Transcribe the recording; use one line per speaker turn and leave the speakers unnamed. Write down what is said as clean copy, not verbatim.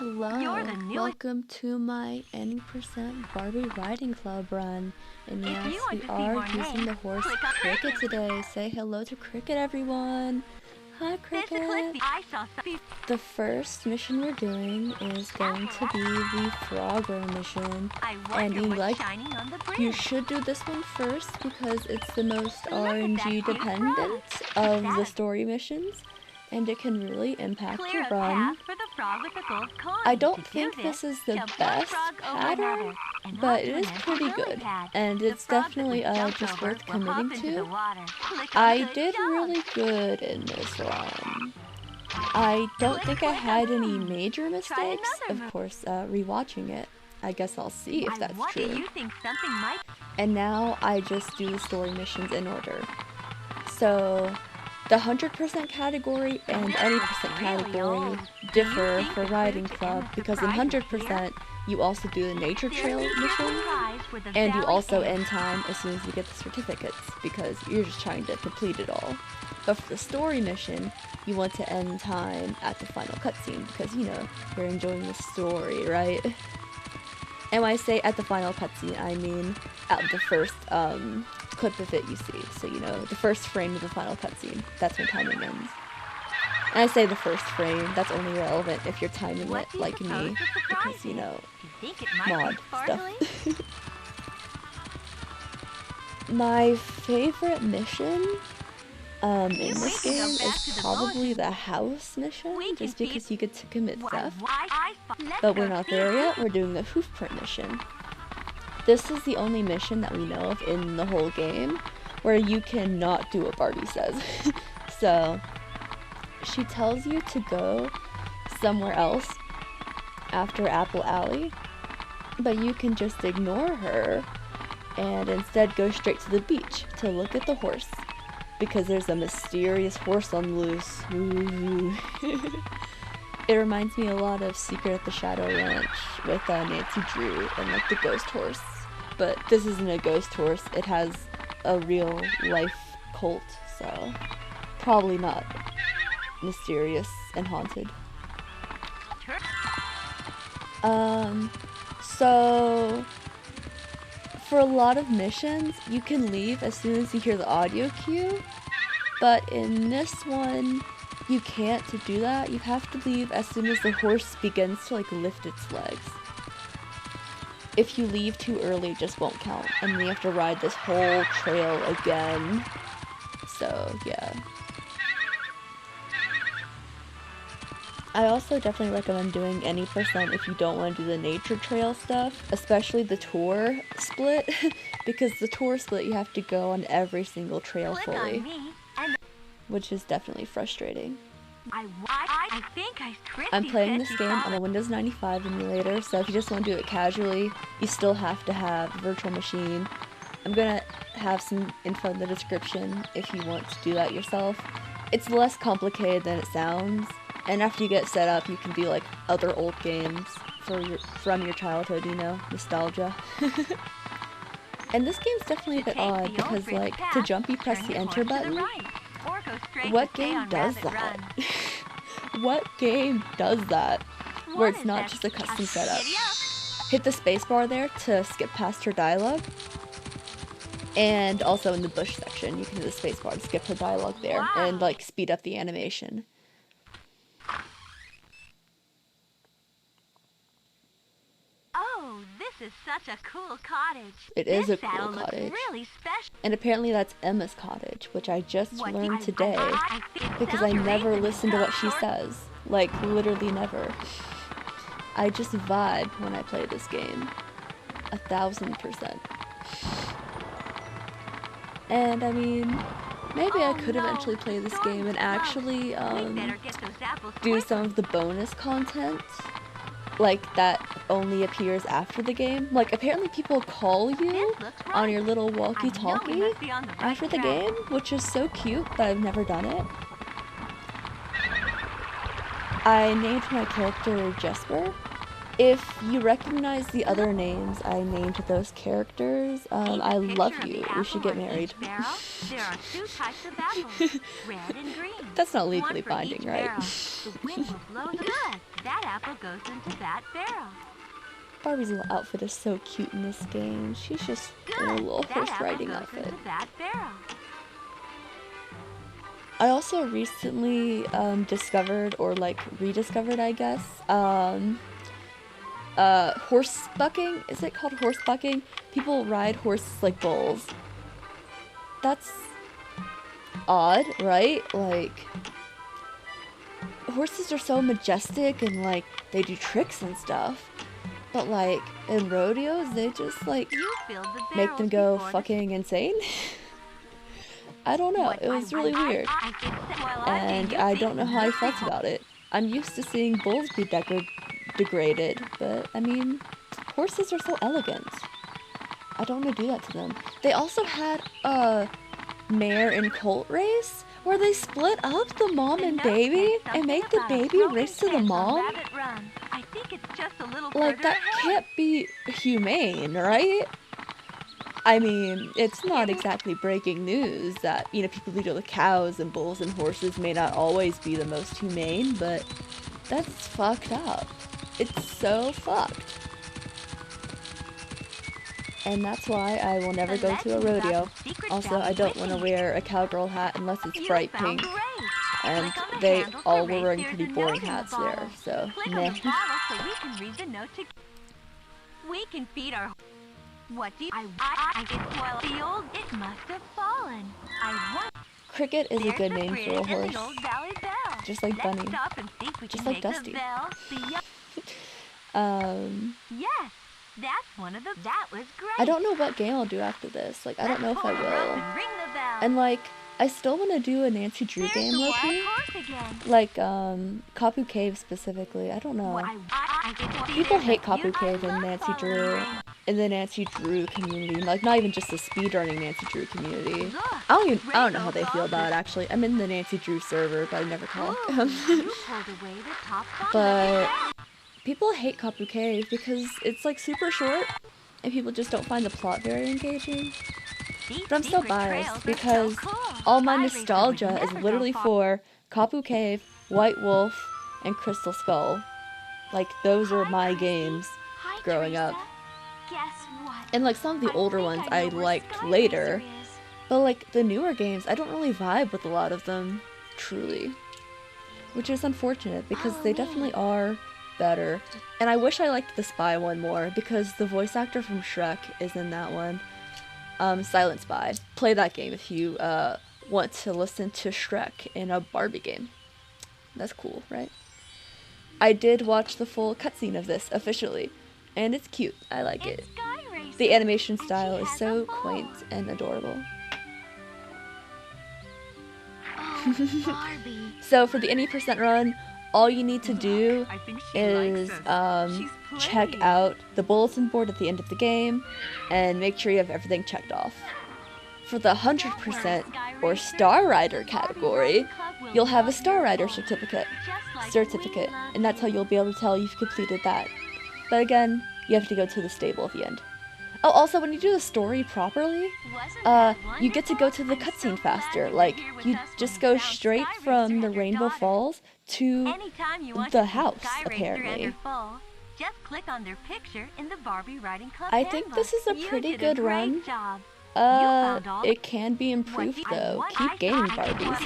Hello, welcome to my N% Barbie Riding Club run. And yes, we are using the horse Cricket today. Say hello to Cricket, everyone. Hi, Cricket. The first mission we're doing is going to be the Frogger mission. And you should do this one first because it's the most RNG dependent of the story missions. And it can really impact your run. I don't think this is the best pattern, but it is pretty good, and it's definitely just worth committing to. I did really good in this run. I don't think I had any major mistakes. Of course, rewatching it, I guess I'll see if that's true. And now I just do the story missions in order. So the 100% category and any percent category differ for Riding Club because in 100% you also do the nature trail mission and you also end time as soon as you get the certificates because you're just trying to complete it all. But for the story mission, you want to end time at the final cutscene because, you know, you're enjoying the story, right? And when I say at the final cutscene, I mean at the first clip of it you see. So, you know, the first frame of the final cutscene. That's when timing ends. And I say the first frame, that's only relevant if you're timing it like me. Because, you know, mod stuff. My favorite mission in this game is probably the house mission, just because you get to commit theft. But we're not there yet, we're doing the hoof print mission. This is the only mission that we know of in the whole game where you cannot do what Barbie says. So, she tells you to go somewhere else after Apple Alley, but you can just ignore her and instead go straight to the beach to look at the horse. Because there's a mysterious horse on the loose. Ooh. It reminds me a lot of Secret at the Shadow Ranch with Nancy Drew and like the ghost horse. But this isn't a ghost horse, it has a real life colt, so probably not mysterious and haunted. So for a lot of missions, you can leave as soon as you hear the audio cue, but in this one, you can't do that. You have to leave as soon as the horse begins to like lift its legs. If you leave too early, it just won't count, and then you have to ride this whole trail again. So, yeah. I also definitely recommend doing any percent if you don't want to do the nature trail stuff, especially the tour split, because the tour split you have to go on every single trail fully, which is definitely frustrating. I'm playing this game on a Windows 95 emulator, so if you just want to do it casually, you still have to have a virtual machine. I'm gonna have some info in the description if you want to do that yourself. It's less complicated than it sounds. And after you get set up, you can do like other old games from your childhood, you know, nostalgia. And this game's definitely a bit odd because, like, to jump you press the enter button. What game does that? What game does that? Where it's not just a custom setup. Hit the spacebar there to skip past her dialogue. And also in the bush section, you can hit the spacebar to skip her dialogue there and like speed up the animation.
This is such a cool cottage.
It is a cool cottage. Really special. And apparently that's Emma's cottage, which I just learned today because I never listen to what she says. Like, literally never. I just vibe when I play this game. 1000%. And I mean, maybe I could eventually play this game and actually do some of the bonus content. Like, that only appears after the game. Like, apparently people call you on your little walkie-talkie after the game, which is so cute, but I've never done it. I named my character Jesper. If you recognize the other names I named those characters, I love you. We should get married. That's not legally binding, right?
apple goes into that barrel.
Barbie's little outfit is so cute in this game. She's just in a little horse riding outfit.
Into that barrel.
I also recently discovered, or like rediscovered, I guess, horse bucking. Is it called horse bucking? People ride horses like bulls. That's odd, right? Like, horses are so majestic and like they do tricks and stuff. But like in rodeos, they just like make them go fucking insane. I don't know, it was really weird. And I don't know how I felt about it. I'm used to seeing bulls be degraded, but I mean, horses are so elegant. I don't want to do that to them. They also had a mare and colt race where they split up the mom and baby and make the baby race to the mom. Like, that can't be humane, right? I mean, it's not exactly breaking news that, you know, people who deal with cows and bulls and horses may not always be the most humane, but that's fucked up. It's so fucked. And that's why I will never go to a rodeo. Also, I don't want to wear a cowgirl hat unless it's bright pink. And they all were wearing pretty boring hats there, so meh.
We can feed our... What do you... the old... It must have fallen.
Cricket is a good name for a horse. Just like Bunny. Just like Dusty.
Yes, that's one of the... That was great.
I don't know what game I'll do after this. Like, I don't know if I will. And like, I still want to do a Nancy Drew game, low-key. Like, Kapu Cave specifically. I don't know. People hate Kapu Cave and Nancy Drew in the Nancy Drew community. Like, not even just the speedrunning Nancy Drew community. I don't know how they feel about it, actually. I'm in the Nancy Drew server, but I never talk. But people hate Kapu Cave because it's like super short and people just don't find the plot very engaging. But I'm so biased because all my nostalgia is literally for Kapu Cave, White Wolf, and Crystal Skull. Like, those are my games growing up. And like some of the older ones I liked later, but like the newer games, I don't really vibe with a lot of them, truly. Which is unfortunate because they definitely are better. And I wish I liked the Spy one more because the voice actor from Shrek is in that one. Silent Spy. Play that game if you want to listen to Shrek in a Barbie game. That's cool, right? I did watch the full cutscene of this officially, and it's cute. I like it. The animation style is so quaint and adorable. So for the any % run, all you need to do is check out the bulletin board at the end of the game and make sure you have everything checked off. For the 100% or Star Rider category, you'll have a Star Rider certificate, and that's how you'll be able to tell you've completed that. But again, you have to go to the stable at the end. Oh, also, when you do the story properly, you get to go to the cutscene faster. Like, you just go straight from the Rainbow Falls to the house, apparently. I think this is a pretty good run. It can be improved, though. Keep gaining Barbies.